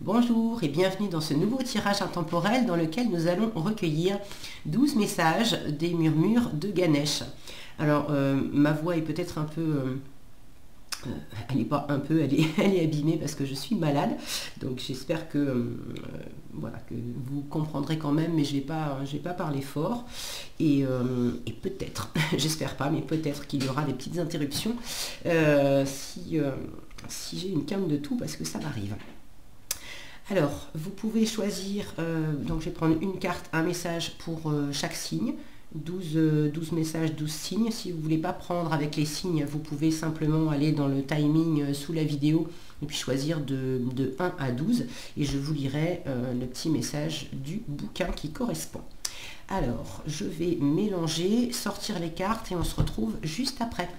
Bonjour et bienvenue dans ce nouveau tirage intemporel dans lequel nous allons recueillir 12 messages des murmures de Ganesh. Alors, ma voix est peut-être un peu... elle n'est pas un peu, elle est abîmée parce que je suis malade. Donc j'espère que, voilà, que vous comprendrez quand même, mais je vais pas parler fort. Et peut-être, j'espère pas, mais peut-être qu'il y aura des petites interruptions si j'ai une canne de tout, parce que ça m'arrive. Alors, vous pouvez choisir, donc je vais prendre une carte, un message pour chaque signe. 12 messages, 12 signes. Si vous ne voulez pas prendre avec les signes, vous pouvez simplement aller dans le timing sous la vidéo et puis choisir de 1 à 12. Et je vous lirai le petit message du bouquin qui correspond. Alors, je vais mélanger, sortir les cartes et on se retrouve juste après.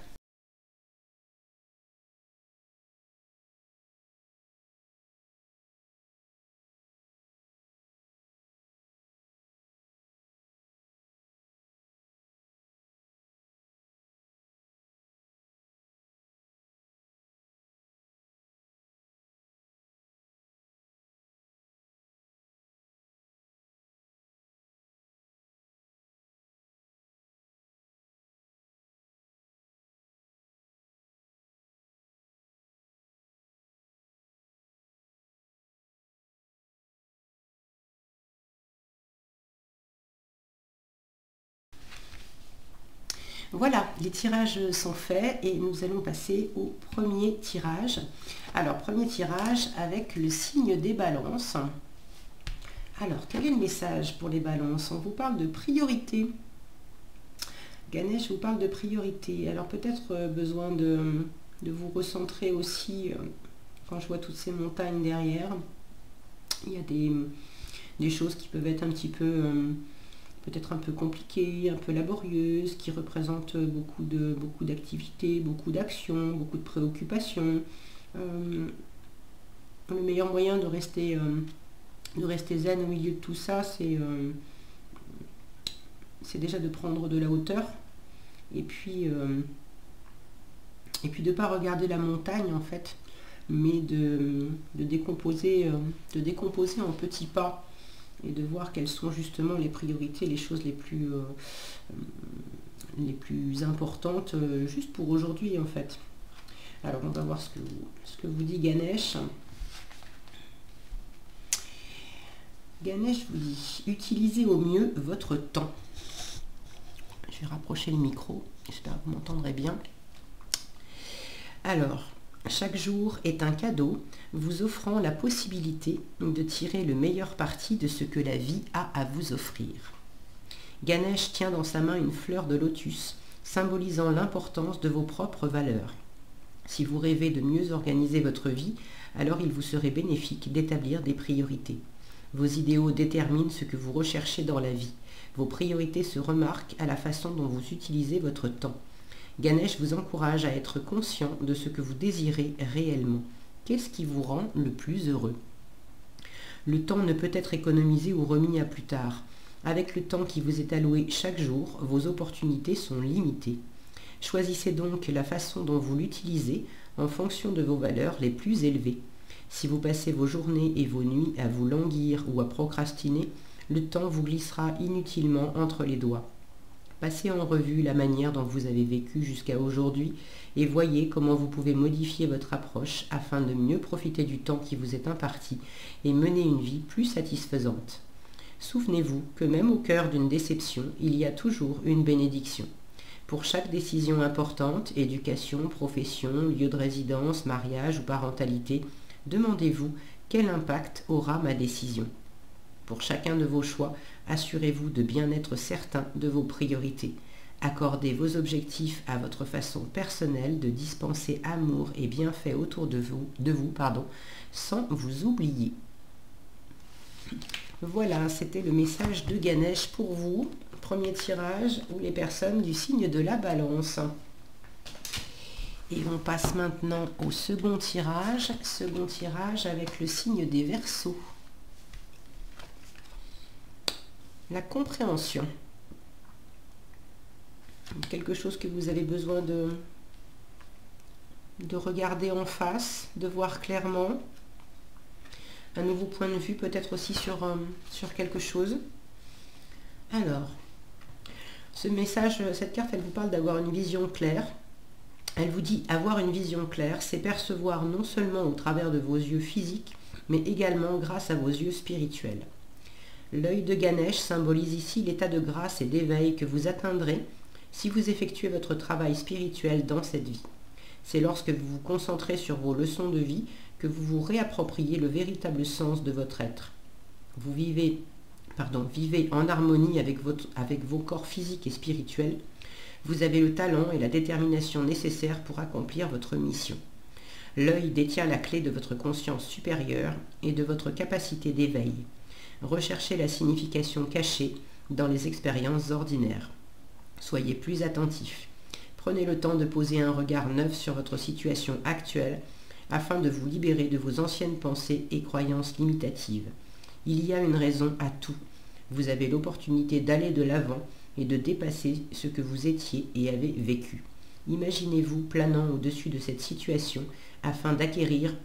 Voilà, les tirages sont faits et nous allons passer au premier tirage. Alors, premier tirage avec le signe des balances. Alors, quel est le message pour les balances? On vous parle de priorité. Ganesh vous parle de priorité. Alors, peut-être besoin de vous recentrer aussi, quand je vois toutes ces montagnes derrière. Il y a des choses qui peuvent être un petit peu... peut-être un peu compliquées, un peu laborieuses, qui représentent beaucoup d'activités, beaucoup d'actions, beaucoup de préoccupations. Le meilleur moyen de rester zen au milieu de tout ça, c'est déjà de prendre de la hauteur et puis de ne pas regarder la montagne en fait, mais de décomposer en petits pas et de voir quelles sont justement les priorités, les choses les plus importantes juste pour aujourd'hui en fait. Alors on va voir ce que vous dit Ganesh. Ganesh vous dit, utilisez au mieux votre temps. Je vais rapprocher le micro, j'espère que vous m'entendrez bien. Alors, chaque jour est un cadeau vous offrant la possibilité de tirer le meilleur parti de ce que la vie a à vous offrir. Ganesh tient dans sa main une fleur de lotus, symbolisant l'importance de vos propres valeurs. Si vous rêvez de mieux organiser votre vie, alors il vous serait bénéfique d'établir des priorités. Vos idéaux déterminent ce que vous recherchez dans la vie. Vos priorités se remarquent à la façon dont vous utilisez votre temps. Ganesh vous encourage à être conscient de ce que vous désirez réellement. Qu'est-ce qui vous rend le plus heureux? Le temps ne peut être économisé ou remis à plus tard. Avec le temps qui vous est alloué chaque jour, vos opportunités sont limitées. Choisissez donc la façon dont vous l'utilisez en fonction de vos valeurs les plus élevées. Si vous passez vos journées et vos nuits à vous languir ou à procrastiner, le temps vous glissera inutilement entre les doigts. Passez en revue la manière dont vous avez vécu jusqu'à aujourd'hui et voyez comment vous pouvez modifier votre approche afin de mieux profiter du temps qui vous est imparti et mener une vie plus satisfaisante. Souvenez-vous que même au cœur d'une déception, il y a toujours une bénédiction. Pour chaque décision importante, éducation, profession, lieu de résidence, mariage ou parentalité, demandez-vous quel impact aura ma décision. Pour chacun de vos choix, assurez-vous de bien être certain de vos priorités. Accordez vos objectifs à votre façon personnelle de dispenser amour et bienfaits autour de vous, sans vous oublier. Voilà, c'était le message de Ganesh pour vous. Premier tirage, ou les personnes du signe de la Balance. Et on passe maintenant au second tirage avec le signe des Verseaux. La compréhension. Quelque chose que vous avez besoin de regarder en face, de voir clairement. un nouveau point de vue peut-être aussi sur quelque chose. Alors, ce message, cette carte, elle vous parle d'avoir une vision claire. Elle vous dit avoir une vision claire, c'est percevoir non seulement au travers de vos yeux physiques, mais également grâce à vos yeux spirituels. L'œil de Ganesh symbolise ici l'état de grâce et d'éveil que vous atteindrez si vous effectuez votre travail spirituel dans cette vie. C'est lorsque vous vous concentrez sur vos leçons de vie que vous vous réappropriez le véritable sens de votre être. Vous vivez en harmonie avec vos corps physiques et spirituels. Vous avez le talent et la détermination nécessaires pour accomplir votre mission. L'œil détient la clé de votre conscience supérieure et de votre capacité d'éveil. Recherchez la signification cachée dans les expériences ordinaires. Soyez plus attentif. Prenez le temps de poser un regard neuf sur votre situation actuelle afin de vous libérer de vos anciennes pensées et croyances limitatives. Il y a une raison à tout. Vous avez l'opportunité d'aller de l'avant et de dépasser ce que vous étiez et avez vécu. Imaginez-vous planant au-dessus de cette situation afin d'acquérir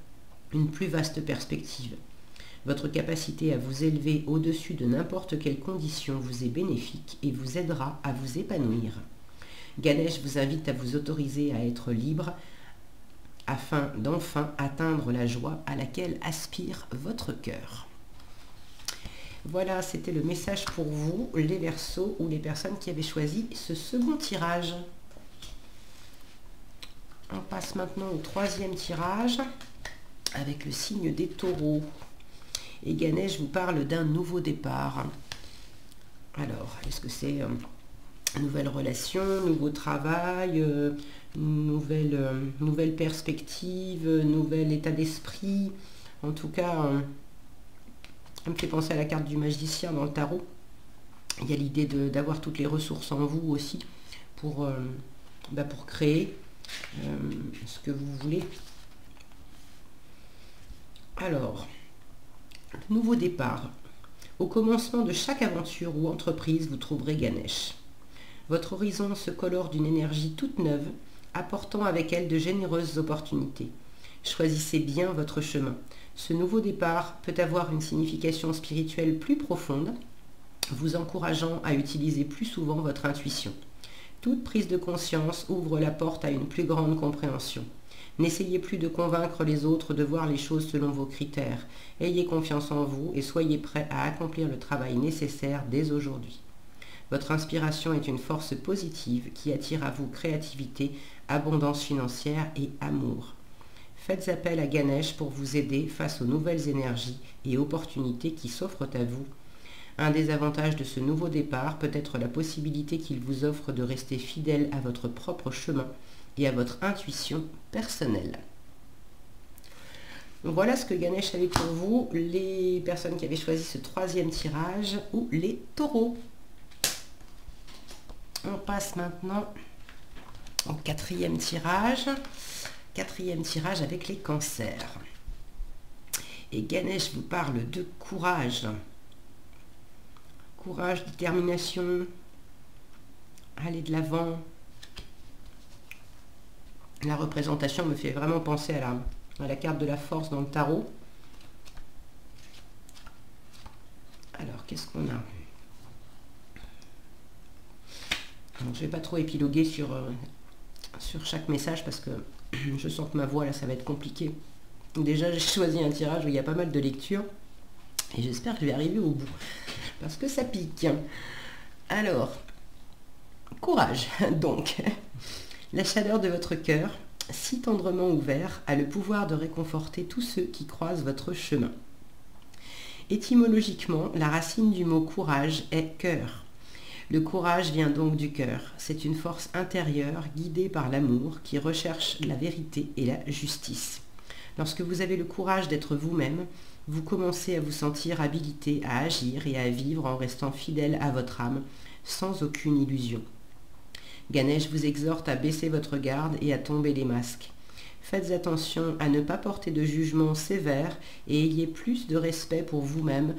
une plus vaste perspective. Votre capacité à vous élever au-dessus de n'importe quelle condition vous est bénéfique et vous aidera à vous épanouir. Ganesh vous invite à vous autoriser à être libre afin d'enfin atteindre la joie à laquelle aspire votre cœur. Voilà, c'était le message pour vous, les Verseaux ou les personnes qui avaient choisi ce second tirage. On passe maintenant au troisième tirage avec le signe des Taureaux. Et Ganesh vous parle d'un nouveau départ. Alors, est-ce que c'est nouvelle relation, nouveau travail, nouvelle perspective, nouvel état d'esprit? En tout cas, ça me fait penser à la carte du magicien dans le tarot. Il y a l'idée d'avoir toutes les ressources en vous aussi pour créer ce que vous voulez. Alors, nouveau départ. Au commencement de chaque aventure ou entreprise, vous trouverez Ganesh. Votre horizon se colore d'une énergie toute neuve, apportant avec elle de généreuses opportunités. Choisissez bien votre chemin. Ce nouveau départ peut avoir une signification spirituelle plus profonde, vous encourageant à utiliser plus souvent votre intuition. Toute prise de conscience ouvre la porte à une plus grande compréhension. N'essayez plus de convaincre les autres de voir les choses selon vos critères. Ayez confiance en vous et soyez prêts à accomplir le travail nécessaire dès aujourd'hui. Votre inspiration est une force positive qui attire à vous créativité, abondance financière et amour. Faites appel à Ganesh pour vous aider face aux nouvelles énergies et opportunités qui s'offrent à vous. Un des avantages de ce nouveau départ peut être la possibilité qu'il vous offre de rester fidèle à votre propre chemin et à votre intuition personnelle. Donc voilà ce que Ganesh avait pour vous, les personnes qui avaient choisi ce troisième tirage ou les taureaux. On passe maintenant au quatrième tirage. Quatrième tirage avec les cancers. Et Ganesh vous parle de courage. Courage, détermination, aller de l'avant. La représentation me fait vraiment penser à la carte de la force dans le tarot. Alors, qu'est-ce qu'on a? Alors, je ne vais pas trop épiloguer sur chaque message parce que je sens que ma voix, là, ça va être compliqué. Déjà, j'ai choisi un tirage où il y a pas mal de lectures. Et j'espère que je vais arriver au bout. Parce que ça pique. Alors, courage, donc. La chaleur de votre cœur, si tendrement ouvert, a le pouvoir de réconforter tous ceux qui croisent votre chemin. Étymologiquement, la racine du mot courage est cœur. Le courage vient donc du cœur. C'est une force intérieure guidée par l'amour qui recherche la vérité et la justice. Lorsque vous avez le courage d'être vous-même, vous commencez à vous sentir habilité à agir et à vivre en restant fidèle à votre âme, sans aucune illusion. Ganesh vous exhorte à baisser votre garde et à tomber les masques. Faites attention à ne pas porter de jugement sévère et ayez plus de respect pour vous-même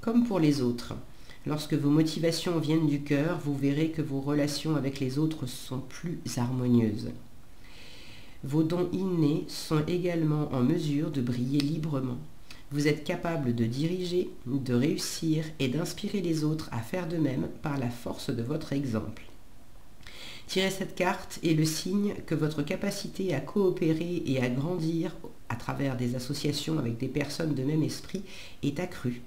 comme pour les autres. Lorsque vos motivations viennent du cœur, vous verrez que vos relations avec les autres sont plus harmonieuses. Vos dons innés sont également en mesure de briller librement. Vous êtes capable de diriger, de réussir et d'inspirer les autres à faire de même par la force de votre exemple. Tirer cette carte est le signe que votre capacité à coopérer et à grandir à travers des associations avec des personnes de même esprit est accrue.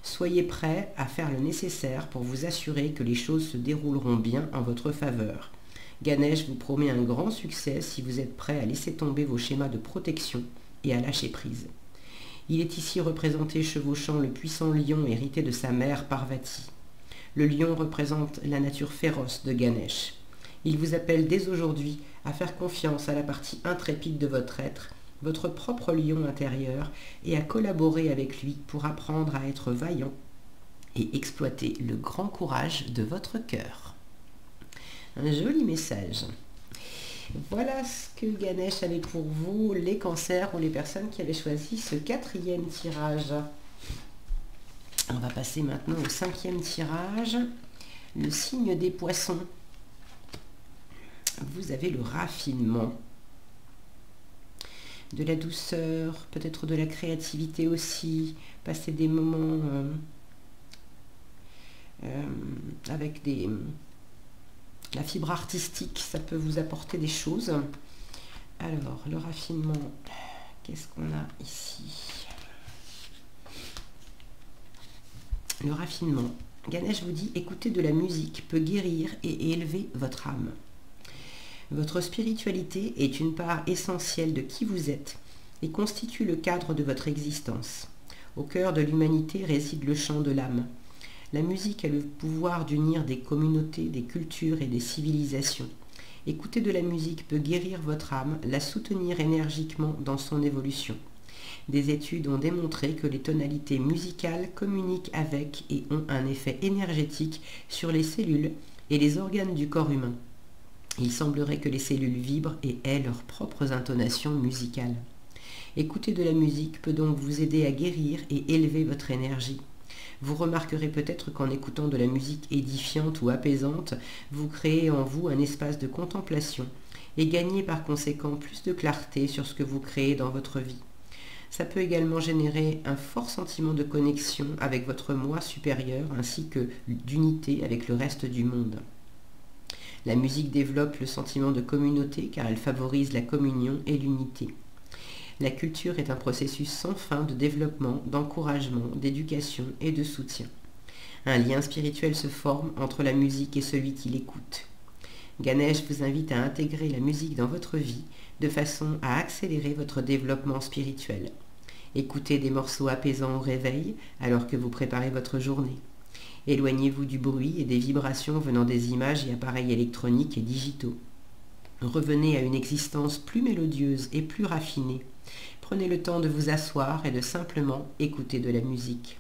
Soyez prêt à faire le nécessaire pour vous assurer que les choses se dérouleront bien en votre faveur. Ganesh vous promet un grand succès si vous êtes prêt à laisser tomber vos schémas de protection et à lâcher prise. Il est ici représenté chevauchant le puissant lion hérité de sa mère Parvati. Le lion représente la nature féroce de Ganesh. Il vous appelle dès aujourd'hui à faire confiance à la partie intrépide de votre être, votre propre lion intérieur, et à collaborer avec lui pour apprendre à être vaillant et exploiter le grand courage de votre cœur. Un joli message. Voilà ce que Ganesh avait pour vous, les cancers ou les personnes qui avaient choisi ce 4e tirage. On va passer maintenant au 5e tirage, le signe des poissons. Vous avez le raffinement, de la douceur, peut-être de la créativité aussi, passer des moments avec la fibre artistique, ça peut vous apporter des choses. Alors, le raffinement, qu'est-ce qu'on a ici? Le raffinement. Ganesh vous dit, écouter de la musique peut guérir et élever votre âme. Votre spiritualité est une part essentielle de qui vous êtes et constitue le cadre de votre existence. Au cœur de l'humanité réside le chant de l'âme. La musique a le pouvoir d'unir des communautés, des cultures et des civilisations. Écouter de la musique peut guérir votre âme, la soutenir énergiquement dans son évolution. Des études ont démontré que les tonalités musicales communiquent avec et ont un effet énergétique sur les cellules et les organes du corps humain. Il semblerait que les cellules vibrent et aient leurs propres intonations musicales. Écouter de la musique peut donc vous aider à guérir et élever votre énergie. Vous remarquerez peut-être qu'en écoutant de la musique édifiante ou apaisante, vous créez en vous un espace de contemplation et gagnez par conséquent plus de clarté sur ce que vous créez dans votre vie. Ça peut également générer un fort sentiment de connexion avec votre moi supérieur ainsi que d'unité avec le reste du monde. La musique développe le sentiment de communauté car elle favorise la communion et l'unité. La culture est un processus sans fin de développement, d'encouragement, d'éducation et de soutien. Un lien spirituel se forme entre la musique et celui qui l'écoute. Ganesh vous invite à intégrer la musique dans votre vie de façon à accélérer votre développement spirituel. Écoutez des morceaux apaisants au réveil alors que vous préparez votre journée. Éloignez-vous du bruit et des vibrations venant des images et appareils électroniques et digitaux. Revenez à une existence plus mélodieuse et plus raffinée. Prenez le temps de vous asseoir et de simplement écouter de la musique.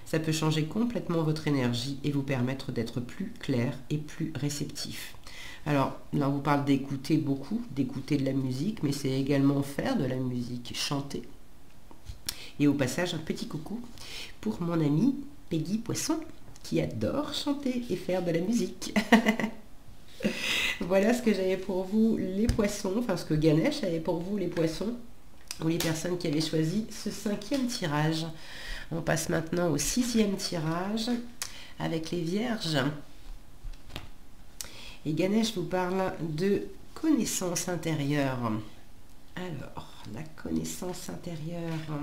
Ça peut changer complètement votre énergie et vous permettre d'être plus clair et plus réceptif. Alors, là on vous parle d'écouter beaucoup, d'écouter de la musique, mais c'est également faire de la musique, chanter. Et au passage, un petit coucou pour mon amie Peggy Poisson, qui adore chanter et faire de la musique. Voilà ce que j'avais pour vous les poissons, enfin ce que Ganesh avait pour vous les poissons, ou les personnes qui avaient choisi ce 5e tirage. On passe maintenant au 6e tirage avec les vierges. Et Ganesh vous parle de connaissance intérieure. Alors, la connaissance intérieure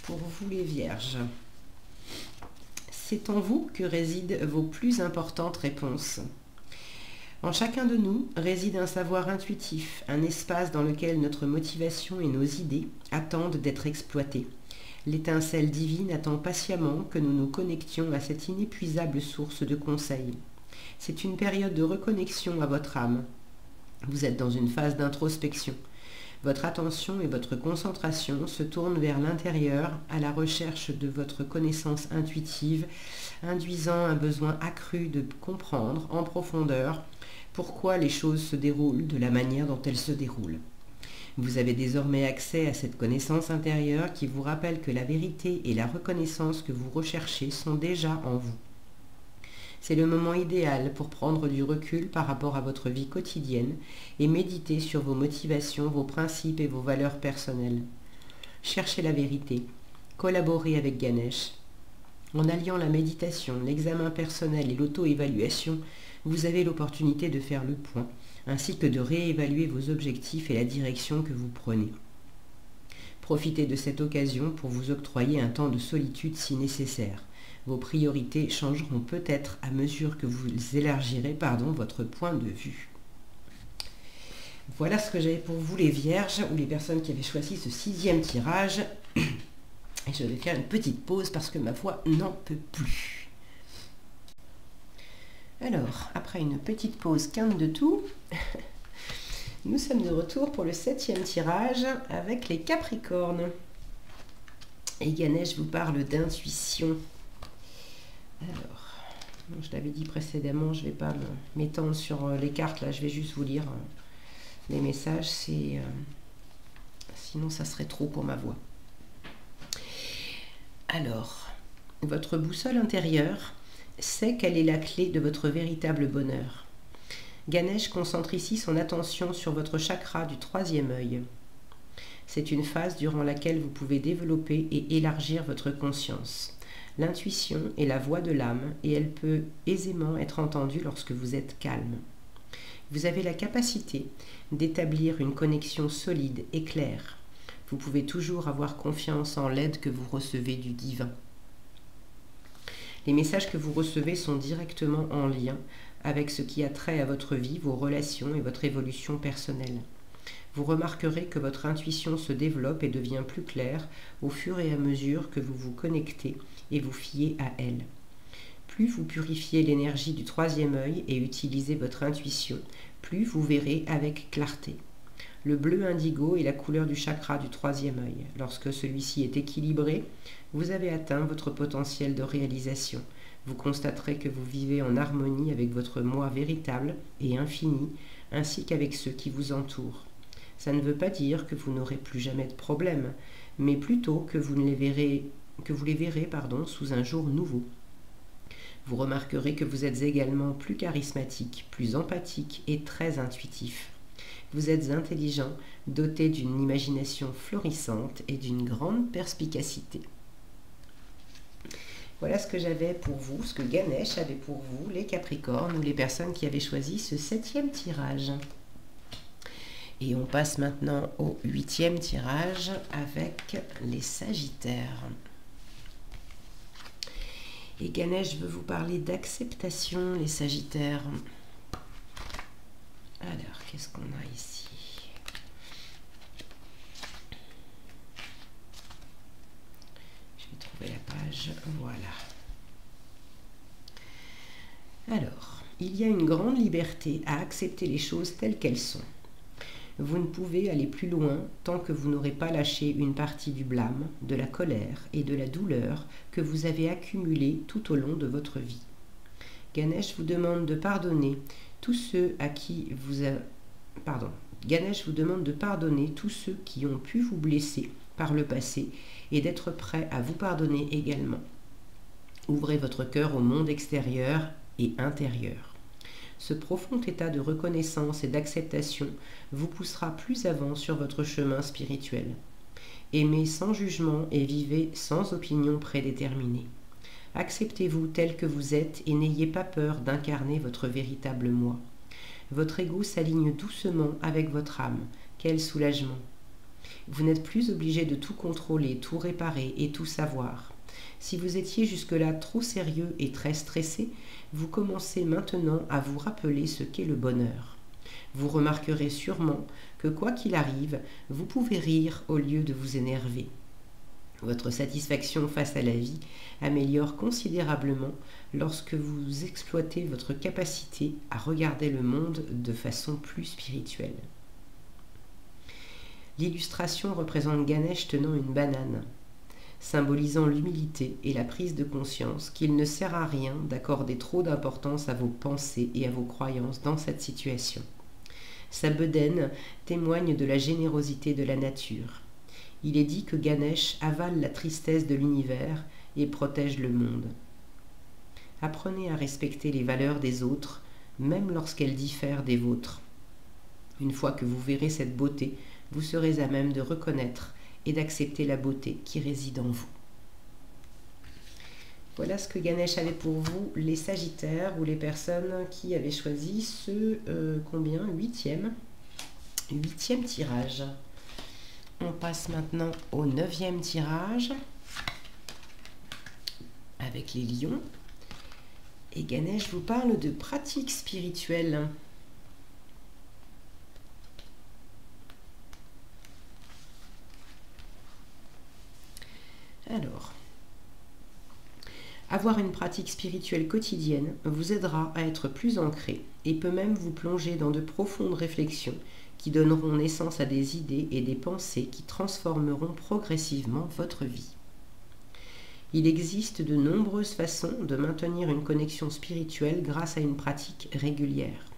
pour vous les vierges. C'est en vous que résident vos plus importantes réponses. En chacun de nous réside un savoir intuitif, un espace dans lequel notre motivation et nos idées attendent d'être exploitées. L'étincelle divine attend patiemment que nous nous connections à cette inépuisable source de conseils. C'est une période de reconnexion à votre âme. Vous êtes dans une phase d'introspection. Votre attention et votre concentration se tournent vers l'intérieur à la recherche de votre connaissance intuitive, induisant un besoin accru de comprendre en profondeur pourquoi les choses se déroulent de la manière dont elles se déroulent. Vous avez désormais accès à cette connaissance intérieure qui vous rappelle que la vérité et la reconnaissance que vous recherchez sont déjà en vous. C'est le moment idéal pour prendre du recul par rapport à votre vie quotidienne et méditer sur vos motivations, vos principes et vos valeurs personnelles. Cherchez la vérité, collaborez avec Ganesh. En alliant la méditation, l'examen personnel et l'auto-évaluation, vous avez l'opportunité de faire le point, ainsi que de réévaluer vos objectifs et la direction que vous prenez. Profitez de cette occasion pour vous octroyer un temps de solitude si nécessaire. Vos priorités changeront peut-être à mesure que vous élargirez votre point de vue. Voilà ce que j'avais pour vous les vierges ou les personnes qui avaient choisi ce 6e tirage. Et je vais faire une petite pause parce que ma voix n'en peut plus. Alors, après une petite pause quinte de tout, nous sommes de retour pour le 7e tirage avec les Capricornes. Et Ganesh vous parle d'intuition. Alors, je l'avais dit précédemment, je ne vais pas m'étendre sur les cartes, là je vais juste vous lire les messages, sinon ça serait trop pour ma voix. Alors, votre boussole intérieure sait quelle est la clé de votre véritable bonheur. Ganesh concentre ici son attention sur votre chakra du 3e œil. C'est une phase durant laquelle vous pouvez développer et élargir votre conscience. L'intuition est la voix de l'âme et elle peut aisément être entendue lorsque vous êtes calme. Vous avez la capacité d'établir une connexion solide et claire. Vous pouvez toujours avoir confiance en l'aide que vous recevez du divin. Les messages que vous recevez sont directement en lien avec ce qui a trait à votre vie, vos relations et votre évolution personnelle. Vous remarquerez que votre intuition se développe et devient plus claire au fur et à mesure que vous vous connectez et vous fiez à elle. Plus vous purifiez l'énergie du 3e œil et utilisez votre intuition, plus vous verrez avec clarté. Le bleu indigo est la couleur du chakra du 3e œil. Lorsque celui-ci est équilibré, vous avez atteint votre potentiel de réalisation. Vous constaterez que vous vivez en harmonie avec votre moi véritable et infini, ainsi qu'avec ceux qui vous entourent. Ça ne veut pas dire que vous n'aurez plus jamais de problème, mais plutôt que vous les verrez sous un jour nouveau. Vous remarquerez que vous êtes également plus charismatique, plus empathique et très intuitif. Vous êtes intelligent, doté d'une imagination florissante et d'une grande perspicacité. Voilà ce que j'avais pour vous, ce que Ganesh avait pour vous, les Capricornes ou les personnes qui avaient choisi ce 7e tirage. Et on passe maintenant au 8e tirage avec les Sagittaires. Et Ganesh veut vous parler d'acceptation, les Sagittaires. Alors, qu'est-ce qu'on a ici? Je vais trouver la page. Voilà. Alors, il y a une grande liberté à accepter les choses telles qu'elles sont. Vous ne pouvez aller plus loin tant que vous n'aurez pas lâché une partie du blâme, de la colère et de la douleur que vous avez accumulées tout au long de votre vie. Ganesh vous demande de pardonner tous ceux Ganesh vous demande de pardonner tous ceux qui ont pu vous blesser par le passé et d'être prêt à vous pardonner également. Ouvrez votre cœur au monde extérieur et intérieur. Ce profond état de reconnaissance et d'acceptation vous poussera plus avant sur votre chemin spirituel. Aimez sans jugement et vivez sans opinion prédéterminée. Acceptez-vous tel que vous êtes et n'ayez pas peur d'incarner votre véritable moi. Votre ego s'aligne doucement avec votre âme. Quel soulagement! Vous n'êtes plus obligé de tout contrôler, tout réparer et tout savoir. Si vous étiez jusque-là trop sérieux et très stressé, vous commencez maintenant à vous rappeler ce qu'est le bonheur. Vous remarquerez sûrement que quoi qu'il arrive, vous pouvez rire au lieu de vous énerver. Votre satisfaction face à la vie améliore considérablement lorsque vous exploitez votre capacité à regarder le monde de façon plus spirituelle. L'illustration représente Ganesh tenant une banane, symbolisant l'humilité et la prise de conscience qu'il ne sert à rien d'accorder trop d'importance à vos pensées et à vos croyances dans cette situation. Sa bedaine témoigne de la générosité de la nature. Il est dit que Ganesh avale la tristesse de l'univers et protège le monde. Apprenez à respecter les valeurs des autres, même lorsqu'elles diffèrent des vôtres. Une fois que vous verrez cette beauté, vous serez à même de reconnaître et d'accepter la beauté qui réside en vous. Voilà ce que Ganesh avait pour vous, les Sagittaires ou les personnes qui avaient choisi ce huitième tirage. On passe maintenant au 9e tirage avec les lions. Et Ganesh vous parle de pratiques spirituelles. Alors, avoir une pratique spirituelle quotidienne vous aidera à être plus ancré et peut même vous plonger dans de profondes réflexions qui donneront naissance à des idées et des pensées qui transformeront progressivement votre vie. Il existe de nombreuses façons de maintenir une connexion spirituelle grâce à une pratique régulière.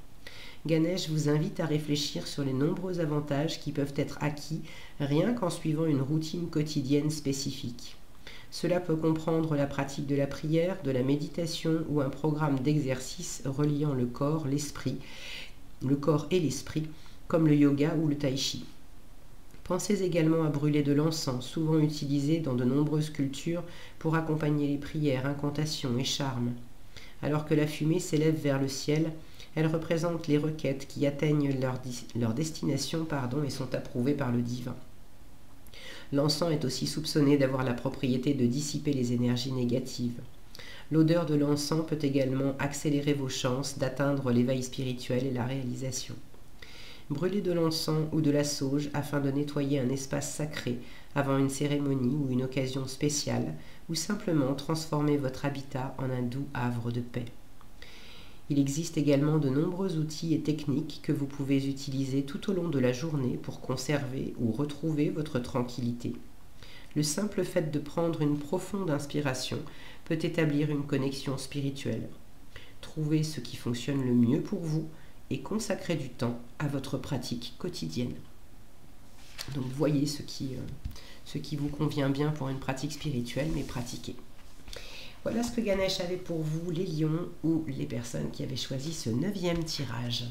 Ganesh vous invite à réfléchir sur les nombreux avantages qui peuvent être acquis rien qu'en suivant une routine quotidienne spécifique. Cela peut comprendre la pratique de la prière, de la méditation ou un programme d'exercice reliant le corps et l'esprit, comme le yoga ou le tai chi. Pensez également à brûler de l'encens, souvent utilisé dans de nombreuses cultures pour accompagner les prières, incantations et charmes. Alors que la fumée s'élève vers le ciel, elle représente les requêtes qui atteignent leur destination et sont approuvées par le divin. L'encens est aussi soupçonné d'avoir la propriété de dissiper les énergies négatives. L'odeur de l'encens peut également accélérer vos chances d'atteindre l'éveil spirituel et la réalisation. Brûlez de l'encens ou de la sauge afin de nettoyer un espace sacré avant une cérémonie ou une occasion spéciale, ou simplement transformer votre habitat en un doux havre de paix. Il existe également de nombreux outils et techniques que vous pouvez utiliser tout au long de la journée pour conserver ou retrouver votre tranquillité. Le simple fait de prendre une profonde inspiration peut établir une connexion spirituelle. Trouvez ce qui fonctionne le mieux pour vous et consacrez du temps à votre pratique quotidienne. Donc voyez ce qui vous convient bien pour une pratique spirituelle, mais pratiquez. Voilà ce que Ganesh avait pour vous, les lions ou les personnes qui avaient choisi ce 9e tirage.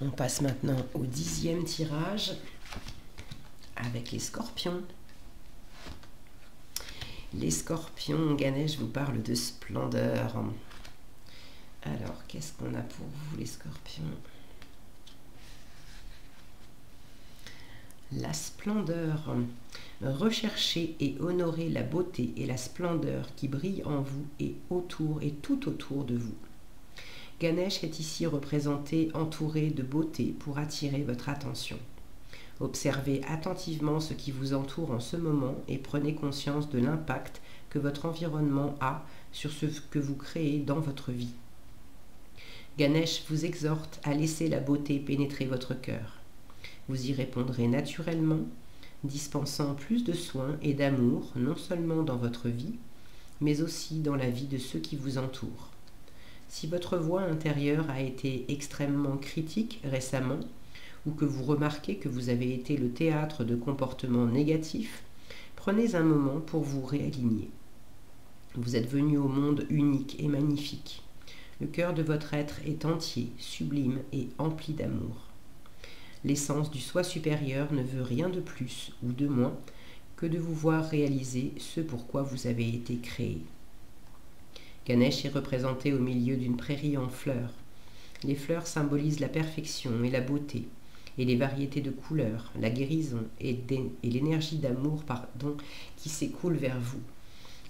On passe maintenant au 10e tirage avec les scorpions. Les scorpions, Ganesh vous parle de splendeur. Alors, qu'est-ce qu'on a pour vous, les scorpions? La splendeur. Recherchez et honorez la beauté et la splendeur qui brillent en vous et tout autour de vous. Ganesh est ici représenté entouré de beauté pour attirer votre attention. Observez attentivement ce qui vous entoure en ce moment et prenez conscience de l'impact que votre environnement a sur ce que vous créez dans votre vie. Ganesh vous exhorte à laisser la beauté pénétrer votre cœur. Vous y répondrez naturellement, dispensant plus de soins et d'amour, non seulement dans votre vie, mais aussi dans la vie de ceux qui vous entourent. Si votre voix intérieure a été extrêmement critique récemment, ou que vous remarquez que vous avez été le théâtre de comportements négatifs, prenez un moment pour vous réaligner. Vous êtes venu au monde unique et magnifique. Le cœur de votre être est entier, sublime et empli d'amour. L'essence du soi supérieur ne veut rien de plus ou de moins que de vous voir réaliser ce pourquoi vous avez été créé. Ganesh est représenté au milieu d'une prairie en fleurs. Les fleurs symbolisent la perfection et la beauté, et les variétés de couleurs, la guérison et l'énergie d'amour qui s'écoule vers vous.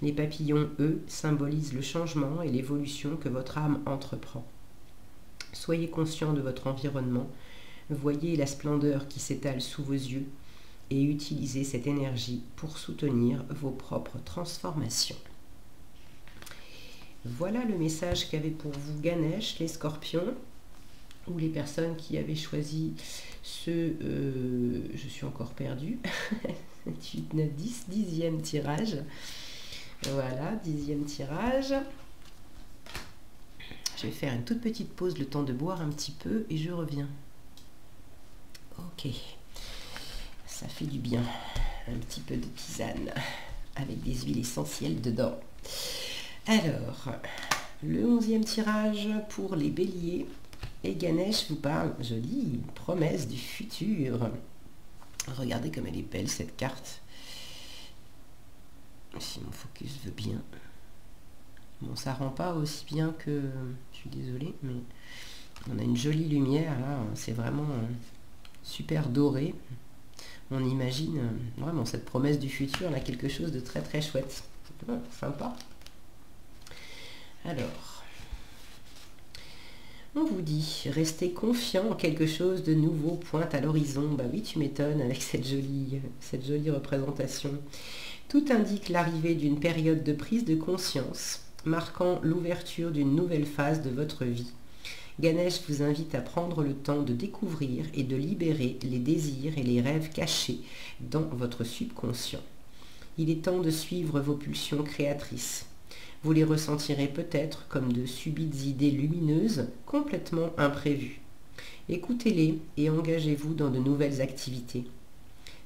Les papillons, eux, symbolisent le changement et l'évolution que votre âme entreprend. Soyez conscient de votre environnement, voyez la splendeur qui s'étale sous vos yeux et utilisez cette énergie pour soutenir vos propres transformations. Voilà le message qu'avait pour vous Ganesh, les scorpions, ou les personnes qui avaient choisi je suis encore perdue, 8, 9, 10, 10e tirage. Voilà, 10e tirage. Je vais faire une toute petite pause, le temps de boire un petit peu et je reviens. Ok, ça fait du bien, un petit peu de tisane avec des huiles essentielles dedans. Alors, le 11e tirage pour les béliers. Et Ganesh vous parle, jolie promesse du futur. Regardez comme elle est belle cette carte. Si mon focus veut bien. Bon, ça rend pas aussi bien que... Je suis désolée, mais on a une jolie lumière là. C'est vraiment super doré. On imagine vraiment cette promesse du futur, là, quelque chose de très très chouette. Ouais, sympa. Alors, on vous dit, restez confiant en quelque chose de nouveau pointe à l'horizon. Bah oui, tu m'étonnes avec cette jolie représentation. Tout indique l'arrivée d'une période de prise de conscience, marquant l'ouverture d'une nouvelle phase de votre vie. Ganesh vous invite à prendre le temps de découvrir et de libérer les désirs et les rêves cachés dans votre subconscient. Il est temps de suivre vos pulsions créatrices. Vous les ressentirez peut-être comme de subites idées lumineuses, complètement imprévues. Écoutez-les et engagez-vous dans de nouvelles activités.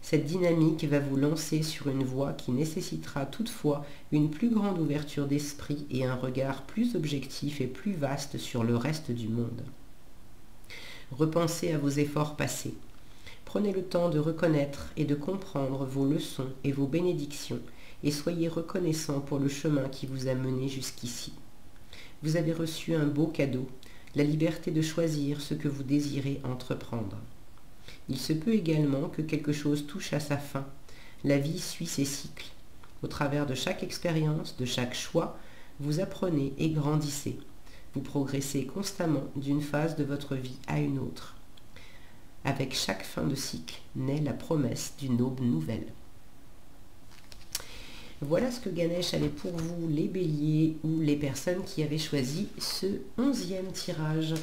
Cette dynamique va vous lancer sur une voie qui nécessitera toutefois une plus grande ouverture d'esprit et un regard plus objectif et plus vaste sur le reste du monde. Repensez à vos efforts passés. Prenez le temps de reconnaître et de comprendre vos leçons et vos bénédictions et soyez reconnaissant pour le chemin qui vous a mené jusqu'ici. Vous avez reçu un beau cadeau, la liberté de choisir ce que vous désirez entreprendre. Il se peut également que quelque chose touche à sa fin. La vie suit ses cycles. Au travers de chaque expérience, de chaque choix, vous apprenez et grandissez. Vous progressez constamment d'une phase de votre vie à une autre. Avec chaque fin de cycle naît la promesse d'une aube nouvelle. Voilà ce que Ganesh avait pour vous, les béliers ou les personnes qui avaient choisi ce 11e tirage.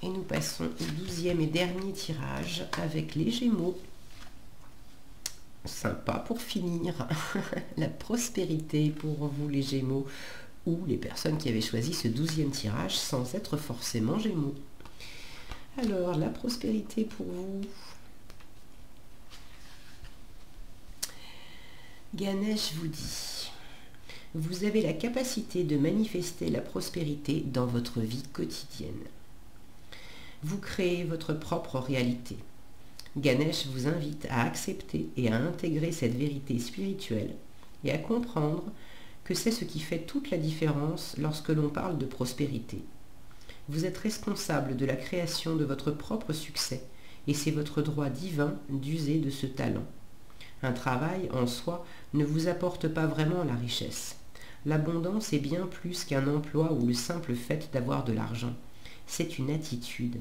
Et nous passons au 12e et dernier tirage avec les Gémeaux. Sympa pour finir. La prospérité pour vous les Gémeaux ou les personnes qui avaient choisi ce 12e tirage sans être forcément Gémeaux. Alors, la prospérité pour vous. Ganesh vous dit, vous avez la capacité de manifester la prospérité dans votre vie quotidienne. Vous créez votre propre réalité. Ganesh vous invite à accepter et à intégrer cette vérité spirituelle et à comprendre que c'est ce qui fait toute la différence lorsque l'on parle de prospérité. Vous êtes responsable de la création de votre propre succès et c'est votre droit divin d'user de ce talent. Un travail en soi ne vous apporte pas vraiment la richesse. L'abondance est bien plus qu'un emploi ou le simple fait d'avoir de l'argent. C'est une attitude.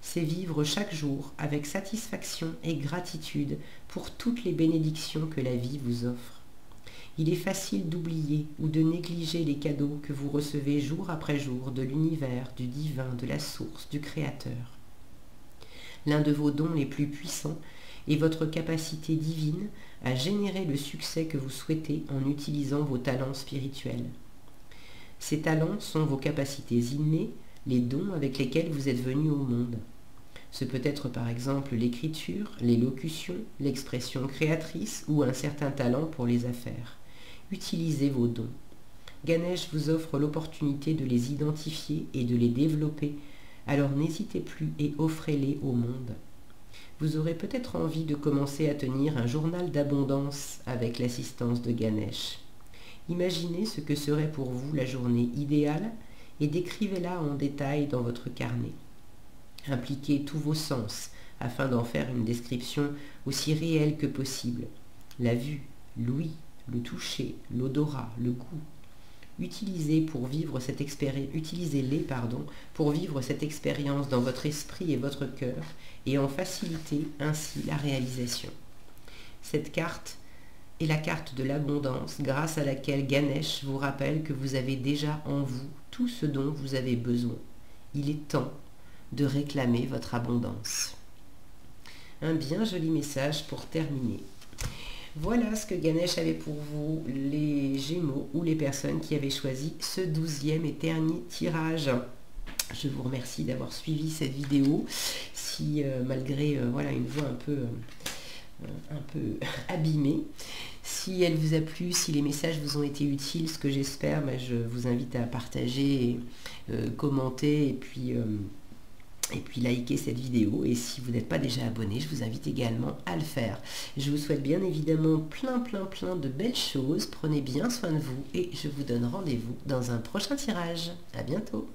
C'est vivre chaque jour avec satisfaction et gratitude pour toutes les bénédictions que la vie vous offre. Il est facile d'oublier ou de négliger les cadeaux que vous recevez jour après jour de l'univers, du divin, de la source, du Créateur. L'un de vos dons les plus puissants est votre capacité divine à générer le succès que vous souhaitez en utilisant vos talents spirituels. Ces talents sont vos capacités innées, les dons avec lesquels vous êtes venu au monde. Ce peut être par exemple l'écriture, l'élocution, l'expression créatrice ou un certain talent pour les affaires. Utilisez vos dons. Ganesh vous offre l'opportunité de les identifier et de les développer, alors n'hésitez plus et offrez-les au monde. Vous aurez peut-être envie de commencer à tenir un journal d'abondance avec l'assistance de Ganesh. Imaginez ce que serait pour vous la journée idéale et décrivez-la en détail dans votre carnet. Impliquez tous vos sens afin d'en faire une description aussi réelle que possible. La vue, l'ouïe, le toucher, l'odorat, le goût. Utilisez-les pour vivre cette expérience dans votre esprit et votre cœur et en faciliter ainsi la réalisation. Cette carte est la carte de l'abondance grâce à laquelle Ganesh vous rappelle que vous avez déjà en vous tout ce dont vous avez besoin. Il est temps de réclamer votre abondance. Un bien joli message pour terminer. Voilà ce que Ganesh avait pour vous, les Gémeaux ou les personnes qui avaient choisi ce 12e et dernier tirage. Je vous remercie d'avoir suivi cette vidéo. Si malgré une voix un peu un peu abîmée. Si elle vous a plu, si les messages vous ont été utiles, ce que j'espère, je vous invite à partager, commenter et puis liker cette vidéo. Et si vous n'êtes pas déjà abonné, je vous invite également à le faire. Je vous souhaite bien évidemment plein de belles choses. Prenez bien soin de vous et je vous donne rendez-vous dans un prochain tirage. À bientôt.